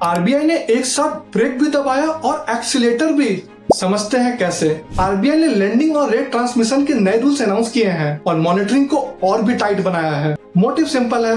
RBI ने एक साथ ब्रेक भी दबाया और एक्सीलेटर भी। समझते हैं कैसे। आरबीआई ने लेंडिंग और रेट ट्रांसमिशन के नए रूल्स अनाउंस किए हैं और मॉनिटरिंग को और भी टाइट बनाया है। मोटिव सिंपल है,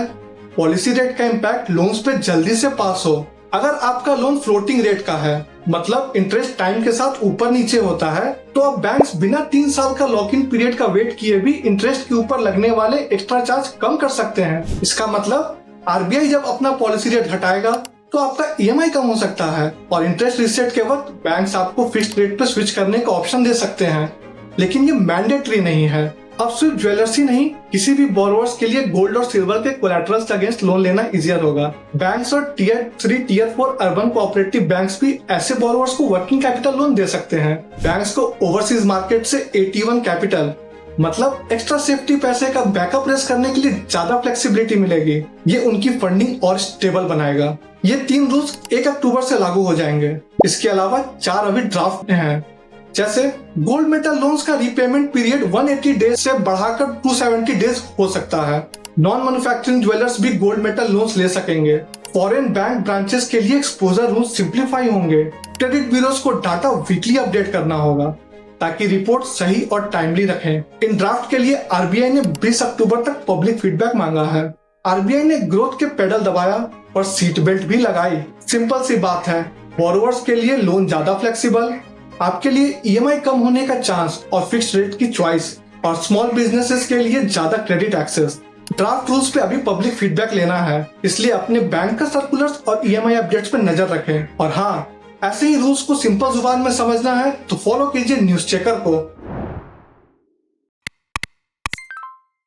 पॉलिसी रेट का इम्पैक्ट लोन्स पे जल्दी से पास हो। अगर आपका लोन फ्लोटिंग रेट का है, मतलब इंटरेस्ट टाइम के साथ ऊपर नीचे होता है, तो अब बैंक्स बिना 3 साल का लॉक इन पीरियड का वेट किए भी इंटरेस्ट के ऊपर लगने वाले एक्स्ट्रा चार्ज कम कर सकते हैं। इसका मतलब आरबीआई जब अपना पॉलिसी रेट घटाएगा तो आपका ईएमआई कम हो सकता है और इंटरेस्ट रीसेट के वक्त बैंक्स आपको फिक्स्ड रेट पर स्विच करने का ऑप्शन दे सकते हैं। लेकिन ये मैंडेटरी नहीं है। अब सिर्फ ज्वेलर्स ही नहीं, किसी भी बोरोवर्स के लिए गोल्ड और सिल्वर के कोलैटरल्स अगेंस्ट लोन लेना इजियर होगा। बैंक्स और tier 3, tier 4 urban cooperative banks भी ऐसे बोरोवर्स को वर्किंग कैपिटल लोन दे सकते हैं। बैंक्स को ओवरसीज मार्केट से AT1 कैपिटल, मतलब एक्स्ट्रा सेफ्टी पैसे का बैकअप रेस करने के लिए ज्यादा फ्लेक्सिबिलिटी मिलेगी। ये उनकी फंडिंग और स्टेबल बनाएगा। ये 3 रूल्स 1 अक्टूबर से लागू हो जाएंगे। इसके अलावा 4 अभी ड्राफ्ट में हैं। जैसे गोल्ड मेटल लोन्स का रीपेमेंट पीरियड 180 डेज से बढ़ाकर 270 डेज हो सकता है। नॉन मैन्युफैक्चरिंग ज्वेलर्स भी गोल्ड मेटल लोन्स ले सकेंगे। फॉरेन बैंक ब्रांचेस के लिए एक्सपोजर रूल्स सिंप्लीफाई होंगे। क्रेडिट ब्यूरोज को डाटा वीकली अपडेट करना होगा ताकि रिपोर्ट सही और टाइमली रखें। इन ड्राफ्ट के लिए आरबीआई ने 20 अक्टूबर तक पब्लिक फीडबैक मांगा है। आरबीआई ने ग्रोथ के पेडल दबाया और सीट बेल्ट भी लगाई। सिंपल सी बात है, बोरोवर्स के लिए लोन ज्यादा फ्लेक्सिबल, आपके लिए ईएमआई कम होने का चांस और फिक्स्ड रेट की चॉइस, और स्मॉल बिजनेसेस के लिए ज्यादा क्रेडिट एक्सेस। ड्राफ्ट रूल्स पे अभी पब्लिक फीडबैक लेना है, इसलिए अपने बैंक का सर्कुलर्स और ईएमआई अपडेट्स पे नजर रखें। और हाँ, ऐसे ही रूल्स को सिंपल जुबान में समझना है तो फॉलो कीजिए न्यूज़ चेकर को।